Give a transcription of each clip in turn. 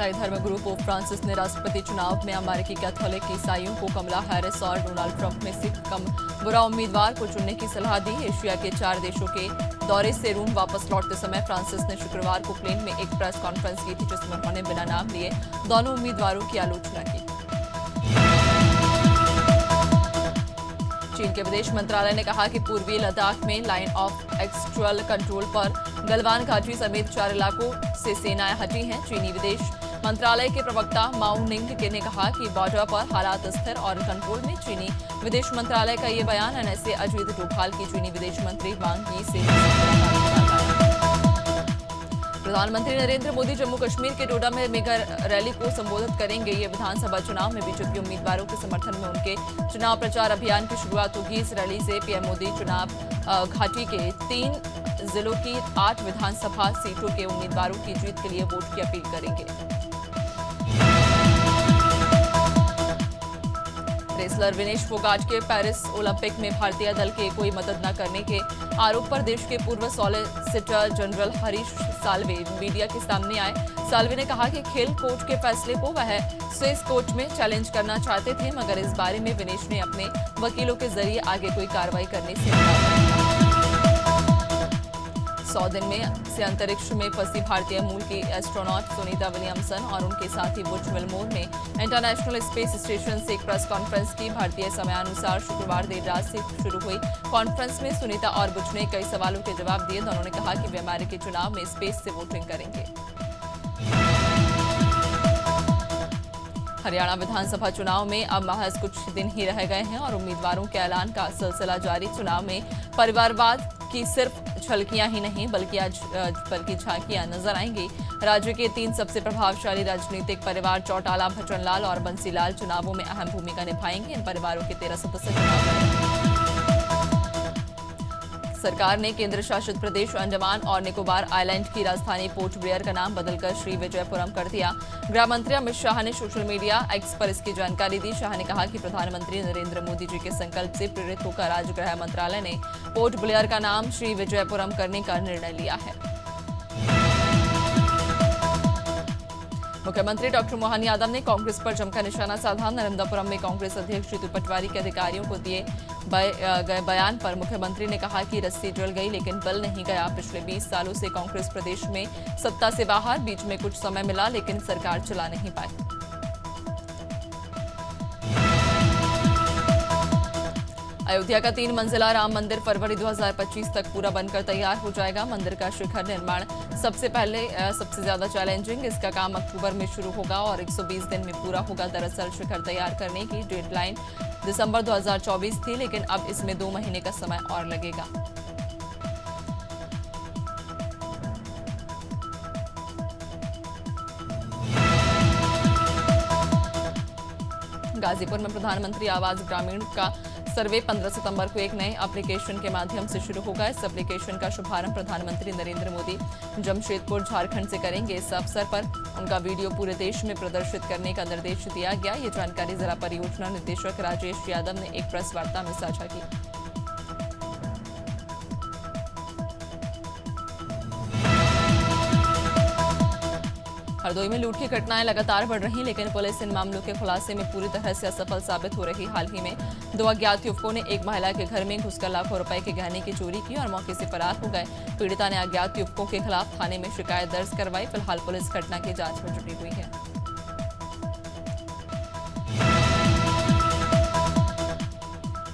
ईसाई धर्मगुरु pope Francis ने राष्ट्रपति चुनाव में अमेरिकी कैथोलिक ईसाइयों को कमला हैरिस और डोनाल्ड ट्रंप में से कम बुरा उम्मीदवार को चुनने की सलाह दी। एशिया के 4 देशों के दौरे से रोम वापस लौटते समय फ्रांसिस ने शुक्रवार को प्लेन में एक प्रेस कॉन्फ्रेंस की थी, जिसमें उन्होंने बिना नाम लिए दोनों उम्मीदवारों की आलोचना की। चीन के विदेश मंत्रालय ने कहा कि पूर्वी लद्दाख में लाइन ऑफ एक्चुअल कंट्रोल पर गलवान घाटी समेत 4 इलाकों से सेनाएं हटी हैं। चीनी विदेश मंत्रालय के प्रवक्ता माओ निंग ने कहा कि बॉर्डर पर हालात स्थिर और कंट्रोल में। चीनी विदेश मंत्रालय का ये बयान एनएसए अजीत डोभाल की चीनी विदेश मंत्री वांग यी से प्रधानमंत्री नरेंद्र मोदी जम्मू कश्मीर के डोडा में मेगा रैली को संबोधित करेंगे। ये विधानसभा चुनाव में बीजेपी उम्मीदवारों के समर्थन में उनके चुनाव प्रचार अभियान की शुरुआत होगी। इस रैली से पीएम मोदी चुनाव घाटी के 3 जिलों की 8 विधानसभा सीटों के उम्मीदवारों की जीत के लिए वोट की अपील करेंगे। रेसलर विनेश फोगाट के पेरिस ओलंपिक में भारतीय दल के कोई मदद न करने के आरोप पर देश के पूर्व solicitor general Harish Salve media के सामने आए। साल्वे ने कहा कि खेल कोच के फैसले को वह स्विस कोच में चैलेंज करना चाहते थे, मगर इस बारे में विनेश ने अपने वकीलों के जरिए आगे कोई कार्रवाई करने से इनकार। 100 दिन में से अंतरिक्ष में फंसी भारतीय मूल की एस्ट्रोनॉट सुनीता विलियमसन और उनके साथी बुच विल्मोर ने इंटरनेशनल स्पेस स्टेशन से एक प्रेस कॉन्फ्रेंस की। भारतीय समयानुसार शुक्रवार देर रात से शुरू हुई कॉन्फ्रेंस में सुनीता और बुच ने कई सवालों के जवाब दिए। दोनों ने कहा कि वे अमेरिकी चुनाव में स्पेस से वोटिंग करेंगे। हरियाणा विधानसभा चुनाव में अब महज कुछ दिन ही रह गए हैं और उम्मीदवारों के ऐलान का सिलसिला जारी। चुनाव में परिवारवाद की सिर्फ झलकियां ही नहीं बल्कि झांकियां नजर आएंगी। राज्य के 3 सबसे प्रभावशाली राजनीतिक परिवार चौटाला, भजनलाल और बंसीलाल चुनावों में अहम भूमिका निभाएंगे। इन परिवारों के 13 सदस्य चुनाव लड़ेंगे। सरकार ने केंद्र शासित प्रदेश अंडमान और निकोबार आइलैंड की राजधानी पोर्ट ब्लेयर का नाम बदलकर श्री विजयपुरम कर दिया। गृह मंत्री अमित शाह ने सोशल मीडिया एक्स पर इसकी जानकारी दी। शाह ने कहा कि प्रधानमंत्री नरेंद्र मोदी जी के संकल्प से प्रेरित होकर राज्य गृह मंत्रालय ने पोर्ट ब्लेयर का नाम श्री विजयपुरम करने का निर्णय लिया है। मुख्यमंत्री डॉक्टर मोहन यादव ने कांग्रेस पर जमकर निशाना साधा। नरेंद्रपुरम में कांग्रेस अध्यक्ष जीतू पटवारी के अधिकारियों को दिए गए बयान पर मुख्यमंत्री ने कहा कि रस्सी जल गई लेकिन बल नहीं गया। पिछले 20 सालों से कांग्रेस प्रदेश में सत्ता से बाहर, बीच में कुछ समय मिला लेकिन सरकार चला नहीं पाई। अयोध्या का 3 मंजिला राम मंदिर फरवरी 2025 तक पूरा बनकर तैयार हो जाएगा। मंदिर का शिखर निर्माण सबसे ज्यादा चैलेंजिंग। इसका काम अक्टूबर में शुरू होगा और 120 दिन में पूरा होगा। दरअसल शिखर तैयार करने की डेडलाइन दिसंबर 2024 थी, लेकिन अब इसमें 2 महीने का समय और लगेगा। गाजीपुर में प्रधानमंत्री आवास ग्रामीण का सर्वे 15 सितंबर को एक नए एप्लीकेशन के माध्यम से शुरू होगा। इस एप्लीकेशन का शुभारंभ प्रधानमंत्री नरेंद्र मोदी जमशेदपुर झारखंड से करेंगे। इस अवसर पर उनका वीडियो पूरे देश में प्रदर्शित करने का निर्देश दिया गया। ये जानकारी जिला परियोजना निदेशक राजेश यादव ने एक प्रेस वार्ता में साझा की। हरदोई में लूट की घटनाएं लगातार बढ़ रही, लेकिन पुलिस इन मामलों के खुलासे में पूरी तरह से असफल साबित हो रही। हाल ही में 2 अज्ञात युवकों ने एक महिला के घर में घुसकर लाखों रुपए के गहने की चोरी की और मौके से फरार हो गए। पीड़िता ने अज्ञात युवकों के खिलाफ थाने में शिकायत दर्ज करवाई। फिलहाल पुलिस घटना की जांच में जुटी हुई है।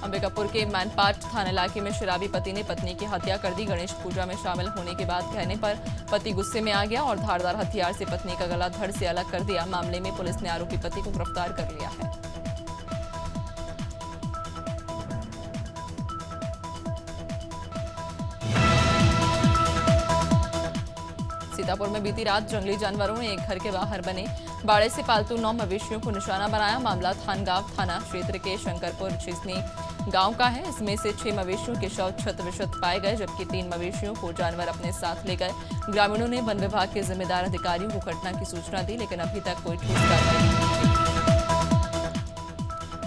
अंबिकापुर के मैनपाट थाना इलाके में शराबी पति ने पत्नी की हत्या कर दी। गणेश पूजा में शामिल होने के बाद कहने पर पति गुस्से में आ गया और धारदार हथियार से पत्नी का गला धड़ से अलग कर दिया। मामले में पुलिस ने आरोपी पति को गिरफ्तार कर लिया है। सीतापुर में बीती रात जंगली जानवरों ने एक घर के बाहर बने बाड़े से पालतू 9 मवेशियों को निशाना बनाया। मामला थानगांव थाना क्षेत्र के शंकरपुर चिसनी गांव का है। इसमें से 6 मवेशियों के शव क्षत विक्षत पाए गए, जबकि 3 मवेशियों को जानवर अपने साथ ले गए। ग्रामीणों ने वन विभाग के जिम्मेदार अधिकारियों को घटना की सूचना दी, लेकिन अभी तक कोई ठोस कार्रवाई नहीं की।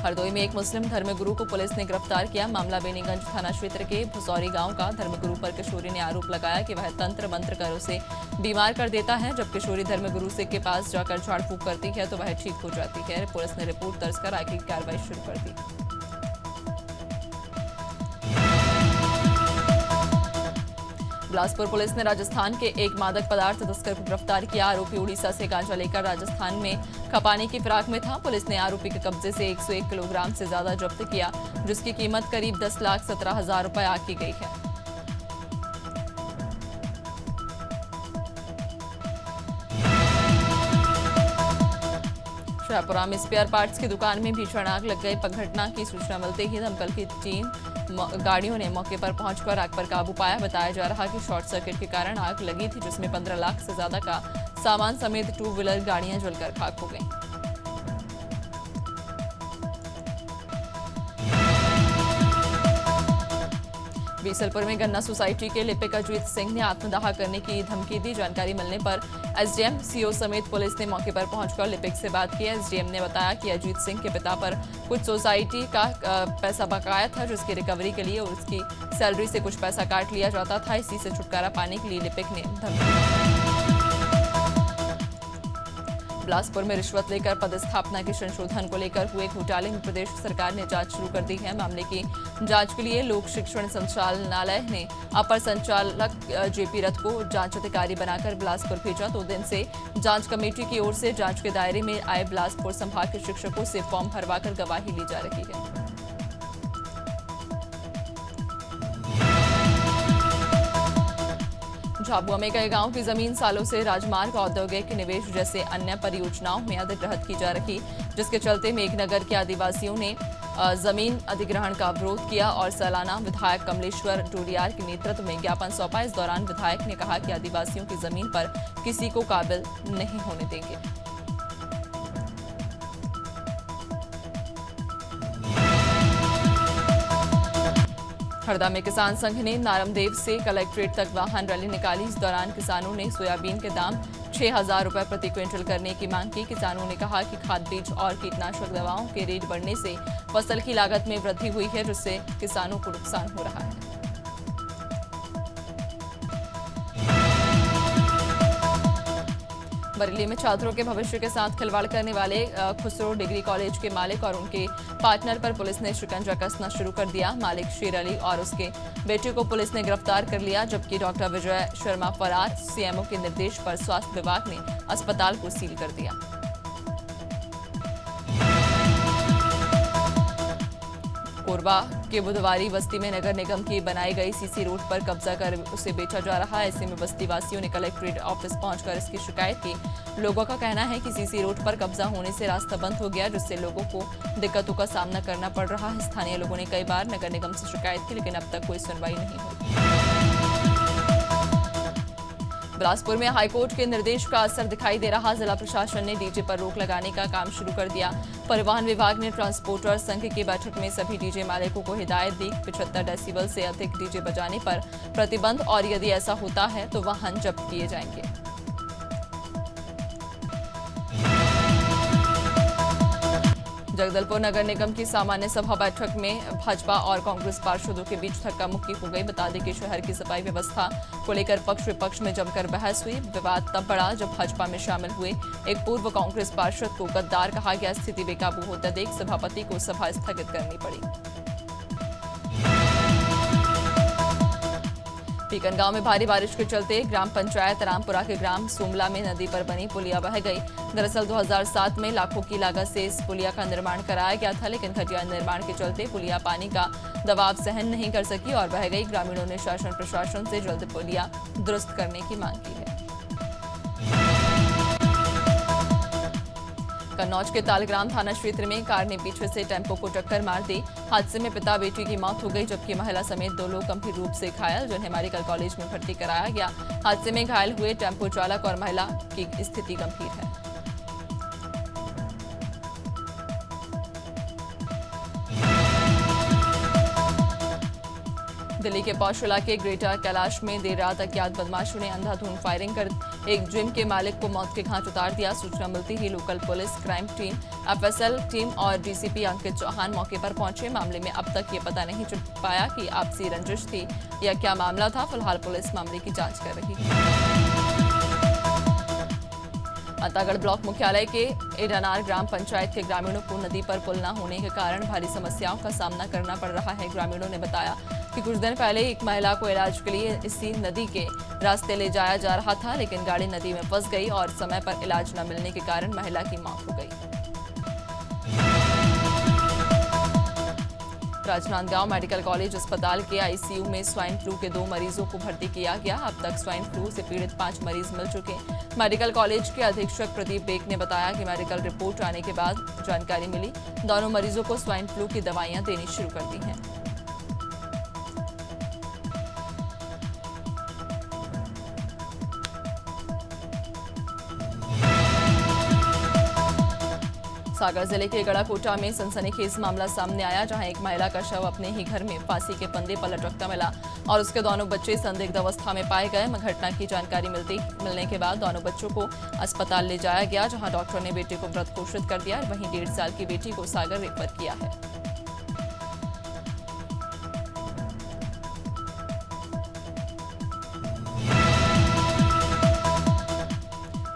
हरदोई में एक मुस्लिम धर्मगुरु को पुलिस ने गिरफ्तार किया। मामला बेनीगंज थाना क्षेत्र के भुसौरी गांव का। धर्मगुरु पर किशोरी ने आरोप लगाया कि वह तंत्र मंत्र कर उसे बीमार कर देता है। जब किशोरी धर्मगुरु से के पास जाकर झाड़ फूक करती है तो वह ठीक हो जाती है। पुलिस ने रिपोर्ट दर्ज कर आगे की कार्रवाई शुरू कर दी। बिलासपुर पुलिस ने राजस्थान के एक मादक पदार्थ तस्कर को गिरफ्तार किया। आरोपी उड़ीसा से गांजा लेकर राजस्थान में खपाने की फिराक में था। पुलिस ने आरोपी के कब्जे से 101 किलोग्राम से ज्यादा जब्त किया, जिसकी कीमत करीब 10,17,000 रुपए आकी गई है। शाहपुरा में स्पेयर पार्ट्स की दुकान में भीषण आग लग गई। घटना की सूचना मिलते ही दमकल की टीम गाड़ियों ने मौके पर पहुंचकर आग पर काबू पाया। बताया जा रहा कि शॉर्ट सर्किट के कारण आग लगी थी, जिसमें 15 लाख से ज्यादा का सामान समेत 2 व्हीलर गाड़ियां जलकर खाक हो गईं। बीसलपुर में गन्ना सोसाइटी के लिपिक अजीत सिंह ने आत्मदाह करने की धमकी दी। जानकारी मिलने पर एसडीएम, सीओ समेत पुलिस ने मौके पर पहुंचकर लिपिक से बात की। एसडीएम ने बताया कि अजीत सिंह के पिता पर कुछ सोसाइटी का पैसा बकाया था, जिसकी रिकवरी के लिए और उसकी सैलरी से कुछ पैसा काट लिया जाता था। इसी से छुटकारा पाने के लिए लिपिक ने धमकी। बिलासपुर में रिश्वत लेकर पदस्थापना के संशोधन को लेकर हुए घोटाले में प्रदेश सरकार ने जांच शुरू कर दी है। मामले की जांच के लिए लोक शिक्षण संचालनालय ने अपर संचालक जेपी रथ को जांच अधिकारी बनाकर बिलासपुर भेजा। 2 दिन से जांच कमेटी की ओर से जांच के दायरे में आए बिलासपुर संभाग के शिक्षकों से फॉर्म भरवाकर गवाही ली जा रही है। झाबुआ में कई गांव की जमीन सालों से राजमार्ग, औद्योगिक निवेश जैसे अन्य परियोजनाओं में अधिग्रहित की जा रही, जिसके चलते मेघनगर के आदिवासियों ने जमीन अधिग्रहण का विरोध किया और सालाना विधायक कमलेश्वर डोडियार के नेतृत्व में ज्ञापन सौंपा। इस दौरान विधायक ने कहा कि आदिवासियों की जमीन पर किसी को काबिल नहीं होने देंगे। हरदा में किसान संघ ने नारमदेव से कलेक्ट्रेट तक वाहन रैली निकाली। इस दौरान किसानों ने सोयाबीन के दाम 6,000 रुपए प्रति क्विंटल करने की मांग की। किसानों ने कहा कि खाद बीज और कीटनाशक दवाओं के रेट बढ़ने से फसल की लागत में वृद्धि हुई है, जिससे किसानों को नुकसान हो रहा है। बरेली में छात्रों के भविष्य के साथ खिलवाड़ करने वाले खुसरो डिग्री कॉलेज के मालिक और उनके पार्टनर पर पुलिस ने शिकंजा कसना शुरू कर दिया। मालिक शेर अली और उसके बेटे को पुलिस ने गिरफ्तार कर लिया, जबकि डॉक्टर विजय शर्मा फरार। सीएमओ के निर्देश पर स्वास्थ्य विभाग ने अस्पताल को सील कर दिया। कोरबा के बुधवारी बस्ती में नगर निगम की बनाई गई सीसी रोड पर कब्जा कर उसे बेचा जा रहा है। ऐसे में बस्ती वासियों ने कलेक्ट्रेट ऑफिस पहुंचकर इसकी शिकायत की। लोगों का कहना है कि सीसी रोड पर कब्जा होने से रास्ता बंद हो गया, जिससे लोगों को दिक्कतों का सामना करना पड़ रहा है। स्थानीय लोगों ने कई बार नगर निगम से शिकायत की, लेकिन अब तक कोई सुनवाई नहीं हुई। बिलासपुर में हाईकोर्ट के निर्देश का असर दिखाई दे रहा। जिला प्रशासन ने डीजे पर रोक लगाने का काम शुरू कर दिया। परिवहन विभाग ने ट्रांसपोर्टर संघ की बैठक में सभी डीजे मालिकों को हिदायत दी। 75 डेसिबल से अधिक डीजे बजाने पर प्रतिबंध, और यदि ऐसा होता है तो वाहन जब्त किए जाएंगे। जगदलपुर नगर निगम की सामान्य सभा बैठक में भाजपा और कांग्रेस पार्षदों के बीच धक्का मुक्की हो गई। बता दें कि शहर की सफाई व्यवस्था को लेकर पक्ष विपक्ष में जमकर बहस हुई। विवाद तब बढ़ा जब भाजपा में शामिल हुए एक पूर्व कांग्रेस पार्षद को गद्दार कहा गया। स्थिति बेकाबू होते देख सभापति को सभा स्थगित करनी पड़ी। पीकन गांव में भारी बारिश के चलते ग्राम पंचायत रामपुरा के ग्राम सोमला में नदी पर बनी पुलिया बह गई। दरअसल 2007 में लाखों की लागत से इस पुलिया का निर्माण कराया गया था, लेकिन घटिया निर्माण के चलते पुलिया पानी का दबाव सहन नहीं कर सकी और बह गई। ग्रामीणों ने शासन प्रशासन से जल्द पुलिया दुरुस्त करने की मांग की है। कन्नौज के तालग्राम थाना क्षेत्र में कार ने पीछे से टेम्पो को टक्कर मार दी। हादसे में पिता बेटी की मौत हो गई, जबकि महिला समेत 2 लोग गंभीर रूप से घायल, जिन्हें मेडिकल कॉलेज में भर्ती कराया गया। हादसे में घायल हुए टेम्पो चालक और महिला की स्थिति गंभीर है। दिल्ली के पौष इलाके ग्रेटर कैलाश में देर रात अज्ञात बदमाशों ने अंधाधुंध फायरिंग कर एक जिम के मालिक को मौत के घाट उतार दिया। सूचना मिलती ही local police, crime team, FSL team और डीसीपी अंकित चौहान मौके पर पहुंचे। मामले में अब तक ये पता नहीं चल पाया कि आपसी रंजिश थी या क्या मामला था। फिलहाल पुलिस मामले की जांच कर रही है। अंतागढ़ ब्लॉक मुख्यालय के एडानार ग्राम पंचायत के ग्रामीणों को नदी पर पुल न होने के कारण भारी समस्याओं का सामना करना पड़ रहा है। ग्रामीणों ने बताया कि कुछ दिन पहले एक महिला को इलाज के लिए इसी नदी के रास्ते ले जाया जा रहा था, लेकिन गाड़ी नदी में फंस गई और समय पर इलाज न मिलने के कारण महिला की मौत हो गई। राजनांदगांव मेडिकल कॉलेज अस्पताल के आईसीयू में स्वाइन फ्लू के 2 मरीजों को भर्ती किया गया। अब तक स्वाइन फ्लू से पीड़ित 5 मरीज मिल चुके। मेडिकल कॉलेज के अधीक्षक प्रदीप बेक ने बताया कि मेडिकल रिपोर्ट आने के बाद जानकारी मिली, दोनों मरीजों को स्वाइन फ्लू की दवाइयां देनी शुरू कर दी हैं। सागर जिले के गड़ाकोटा में सनसनीखेज मामला सामने आया, जहां एक महिला का शव अपने ही घर में फांसी के फंदे पर लटकता मिला और उसके दोनों बच्चे संदिग्ध अवस्था में पाए गए। घटना की जानकारी मिलने के बाद दोनों बच्चों को अस्पताल ले जाया गया, जहां डॉक्टर ने बेटे को मृत घोषित कर दिया। वहीं 1.5 साल की बेटी को सागर रेफर किया है।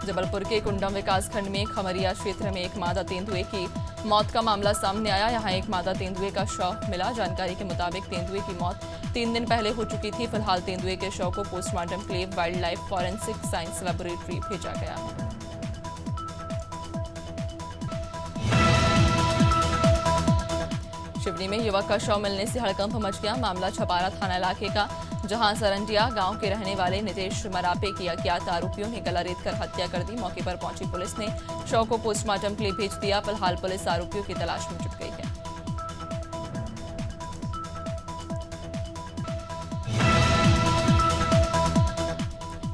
जबलपुर के कुंडम विकासखंड में खमरिया क्षेत्र में एक मादा तेंदुए की मौत का मामला सामने आया। यहां एक मादा तेंदुए का शव मिला। जानकारी के मुताबिक तेंदुए की मौत 3 दिन पहले हो चुकी थी। फिलहाल तेंदुए के शव को पोस्टमार्टम के लिए wild life forensic science laboratory भेजा गया है। शिवनी में युवक का शव मिलने से हड़कंप मच गया। मामला छपारा थाना इलाके का, जहां सरंडिया गांव के रहने वाले नितेश मरापे की अज्ञात आरोपियों ने गला रेत कर हत्या कर दी। मौके पर पहुंची पुलिस ने शव को पोस्टमार्टम के लिए भेज दिया। फिलहाल पुलिस आरोपियों की तलाश में जुट गई है।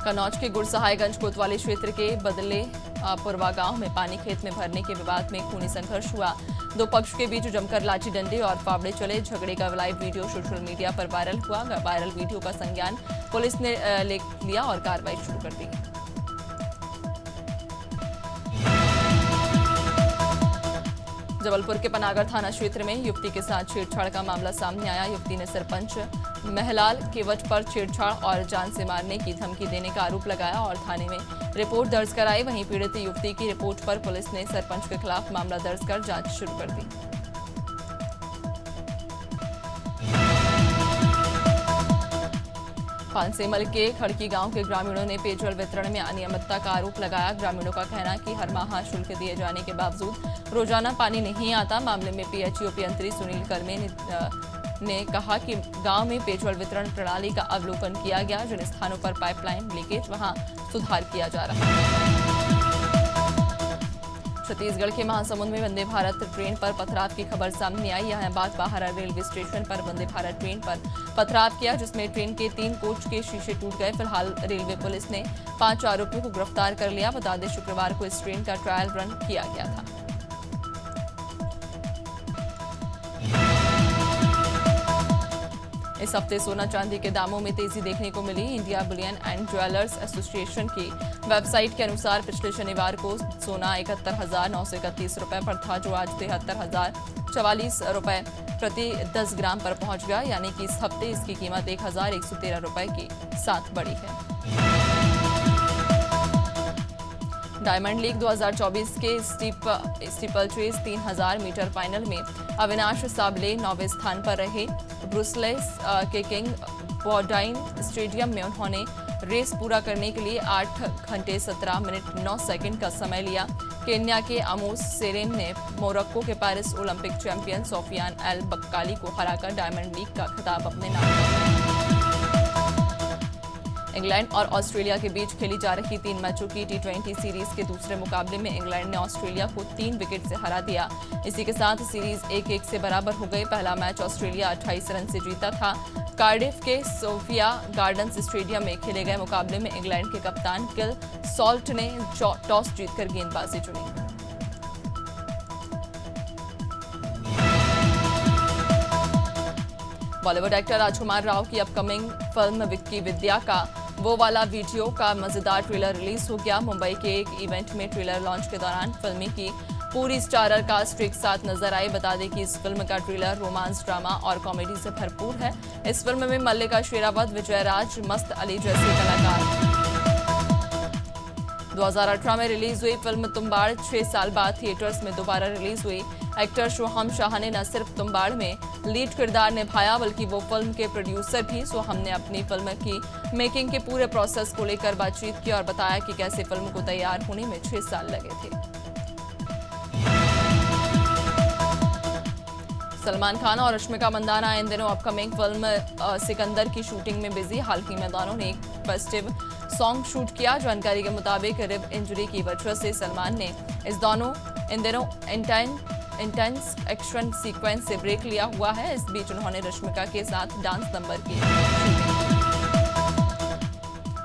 कन्नौज के गुड़सहायगंज कोतवाली क्षेत्र के बदले पुरवा गांव में पानी खेत में भरने के विवाद में खूनी संघर्ष हुआ। 2 पक्ष के बीच जमकर लाठी डंडे और फावड़े चले। झगड़े का लाइव वीडियो सोशल मीडिया पर वायरल हुआ। वायरल वीडियो का संज्ञान पुलिस ने ले लिया और कार्रवाई शुरू कर दी। जबलपुर के पनागर थाना क्षेत्र में युवती के साथ छेड़छाड़ का मामला सामने आया। युवती ने सरपंच महलाल केवट पर छेड़छाड़ और जान से मारने की धमकी देने का आरोप लगाया और थाने में रिपोर्ट दर्ज कराई। वहीं पीड़ित युवती की रिपोर्ट पर पुलिस ने सरपंच के खिलाफ मामला दर्ज कर जांच शुरू कर दी। पानसेमल के खड़की गांव के ग्रामीणों ने पेयजल वितरण में अनियमितता का आरोप लगाया। ग्रामीणों का कहना है कि हर माह शुल्क दिए जाने के बावजूद रोजाना पानी नहीं आता। मामले में पीएचई अभियंत्री सुनील कलमे ने कहा कि गांव में पेयजल वितरण प्रणाली का अवलोकन किया गया। जिन स्थानों पर पाइपलाइन लीकेज, वहां सुधार किया जा रहा है। छत्तीसगढ़ के महासमुंद में वंदे भारत ट्रेन पर पथराव की खबर सामने आई। इलाहाबाद बाहरा रेलवे स्टेशन पर वंदे भारत ट्रेन पर पथराव किया, जिसमें ट्रेन के 3 कोच के शीशे टूट गए। फिलहाल रेलवे पुलिस ने 5 आरोपियों को गिरफ्तार कर लिया। बता दें, शुक्रवार को इस ट्रेन का ट्रायल रन किया गया था। इस हफ्ते सोना चांदी के दामों में तेजी देखने को मिली। India bullion and jewellers association की वेबसाइट के अनुसार पिछले शनिवार को सोना 71,931 रुपए पर था, जो आज 73,044 रुपए प्रति 10 ग्राम पर पहुंच गया। यानी कि इस हफ्ते इसकी कीमत 1,113 रुपए के साथ बढ़ी है। डायमंड लीग 2024 के स्टीपल चेज 3000 मीटर फाइनल में अविनाश साबले 9वें स्थान पर रहे। ब्रुसेल्स के किंग बॉर्डाइन स्टेडियम में उन्होंने रेस पूरा करने के लिए 8 घंटे 17 मिनट 9 सेकंड का समय लिया। केन्या के आमोस सेरेम ने मोरक्को के Paris Olympic champion Soufiane El Bakkali को हराकर डायमंड लीग का खिताब अपने नाम किया। इंग्लैंड और ऑस्ट्रेलिया के बीच खेली जा रही 3 मैचों की T20 सीरीज के दूसरे मुकाबले में इंग्लैंड ने ऑस्ट्रेलिया को 3 विकेट से हरा दिया। इसी के साथ सीरीज 1-1 से बराबर हो गई। पहला मैच ऑस्ट्रेलिया 28 रन से जीता था। कार्डिफ के सोफिया गार्डन्स स्टेडियम में खेले गए मुकाबले में इंग्लैंड के कप्तान गिल सॉल्ट ने टॉस जीतकर गेंदबाजी चुनी। बॉलीवुड एक्टर राजकुमार राव की अपकमिंग फिल्म विक्की विद्या का वो वाला वीडियो का मजेदार ट्रेलर रिलीज हो गया। मुंबई के एक इवेंट में ट्रेलर लॉन्च के दौरान फिल्म की पूरी स्टारर कास्ट एक साथ नजर आई। बता दें कि इस फिल्म का ट्रेलर रोमांस, ड्रामा और कॉमेडी से भरपूर है। इस फिल्म में मल्लिका शेरावत, विजय राज, मस्त अली जैसे कलाकार। 2018 में रिलीज हुई फिल्म तुम्बाड़ 6 साल बाद थिएटर्स में दोबारा रिलीज हुई। एक्टर सोहम शाह ने न सिर्फ तुम्बाड़ में लीड किरदार निभाया बल्कि वो फिल्म के प्रोड्यूसर भी। सोहम ने अपनी फिल्म की मेकिंग के पूरे प्रोसेस को लेकर बातचीत की और बताया कि कैसे फिल्म को तैयार होने में 6 साल लगे थे। सलमान खान और रश्मिका मंदाना इन दिनों अपकमिंग फिल्म सिकंदर की शूटिंग में बिजी। हाल ही में दोनों ने एक फेस्टिव सॉन्ग शूट किया। जानकारी के मुताबिक रिब इंजरी की वजह से सलमान ने इन दिनों इंटेंस एक्शन सीक्वेंस से ब्रेक लिया हुआ है। इस बीच उन्होंने रश्मिका के साथ डांस नंबर की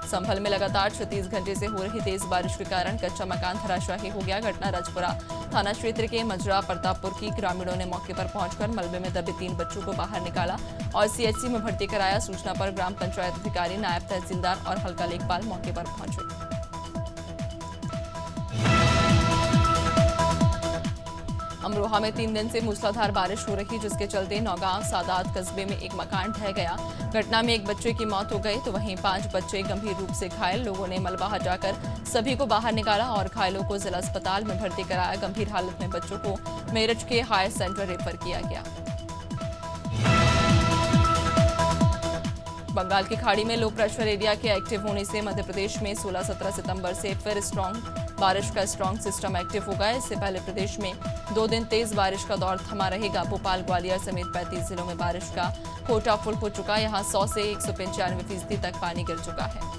संभल में लगातार 36 घंटे से हो रही तेज बारिश के कारण कच्चा मकान धराशायी हो गया। घटना राजपुरा थाना क्षेत्र के मजरा प्रतापपुर की। ग्रामीणों ने मौके पर पहुंचकर मलबे में दबे 3 बच्चों को बाहर निकाला और सीएचसी में भर्ती कराया। सूचना पर ग्राम पंचायत अधिकारी, नायब तहसीलदार और हल्का लेखपाल मौके पर पहुंचे। अमरोहा में 3 दिन से मूसलाधार बारिश हो रही, जिसके चलते नौगांव सादात कस्बे में एक मकान ढह गया। घटना में एक बच्चे की मौत हो गई तो वहीं 5 बच्चे गंभीर रूप से घायल। लोगों ने मलबा हटाकर सभी को बाहर निकाला और घायलों को जिला अस्पताल में भर्ती कराया। गंभीर हालत में बच्चों को मेरठ के हायर सेंटर रेफर किया गया। बंगाल की खाड़ी में लो प्रेशर एरिया के एक्टिव होने से मध्य प्रदेश में 16-17 सितंबर से फिर बारिश का स्ट्रॉन्ग सिस्टम एक्टिव होगा। इससे पहले प्रदेश में 2 दिन तेज बारिश का दौर थमा रहेगा। भोपाल, ग्वालियर समेत 35 जिलों में बारिश का कोटा फुल हो चुका है। यहाँ 100 से 195% तक पानी गिर चुका है।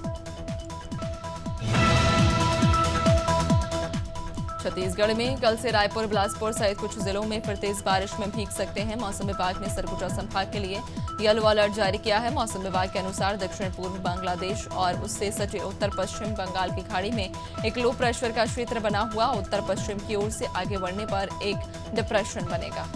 छत्तीसगढ़ में कल से रायपुर, बिलासपुर सहित कुछ जिलों में फिर तेज बारिश में भीग सकते हैं। मौसम विभाग ने सरगुजा संभाग के लिए येलो अलर्ट जारी किया है। मौसम विभाग के अनुसार दक्षिण पूर्व बांग्लादेश और उससे सटे उत्तर पश्चिम बंगाल की खाड़ी में एक लो प्रेशर का क्षेत्र बना हुआ उत्तर पश्चिम की ओर से आगे बढ़ने पर एक डिप्रेशन बनेगा।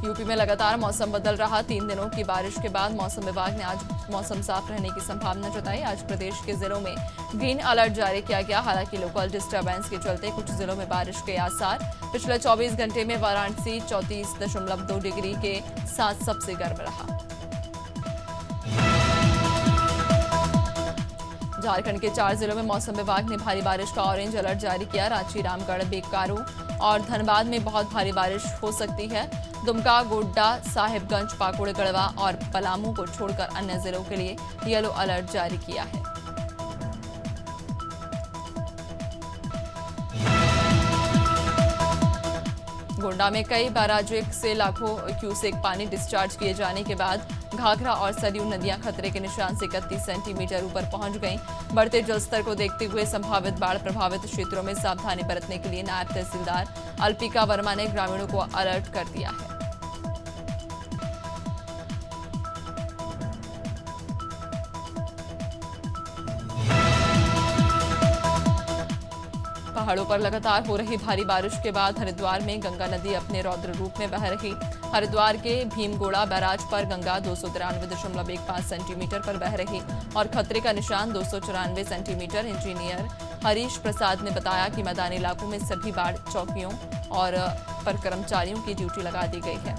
यूपी में लगातार मौसम बदल रहा। 3 दिनों की बारिश के बाद मौसम विभाग ने आज मौसम साफ रहने की संभावना जताई। आज प्रदेश के जिलों में ग्रीन अलर्ट जारी किया गया। हालांकि लोकल डिस्टर्बेंस के चलते कुछ जिलों में बारिश के आसार। पिछले 24 घंटे में वाराणसी 34.2 डिग्री के साथ सबसे गर्म रहा। झारखंड के 4 जिलों में मौसम विभाग ने भारी बारिश का ऑरेंज अलर्ट जारी किया। रांची, रामगढ़, बोकारो और धनबाद में बहुत भारी बारिश हो सकती है। दुमका, गोड्डा, साहिबगंज, पाकुड़, गढ़वा और पलामू को छोड़कर अन्य जिलों के लिए येलो अलर्ट जारी किया है। गोंडा में कई बैराज से लाखों क्यूसेक पानी डिस्चार्ज किए जाने के बाद घाघरा और सरयू नदियां खतरे के निशान से 31 सेंटीमीटर ऊपर पहुंच गईं। बढ़ते जलस्तर को देखते हुए संभावित बाढ़ प्रभावित क्षेत्रों में सावधानी बरतने के लिए नायब तहसीलदार अल्पिका वर्मा ने ग्रामीणों को अलर्ट कर दिया है। पहाड़ों पर लगातार हो रही भारी बारिश के बाद हरिद्वार में गंगा नदी अपने रौद्र रूप में बह रही। हरिद्वार के भीमगोड़ा बैराज पर गंगा 293.15 सेंटीमीटर पर बह रही और खतरे का निशान 294 सेंटीमीटर। इंजीनियर हरीश प्रसाद ने बताया कि मैदानी इलाकों में सभी बाढ़ चौकियों और पर कर्मचारियों की ड्यूटी लगा दी गई है।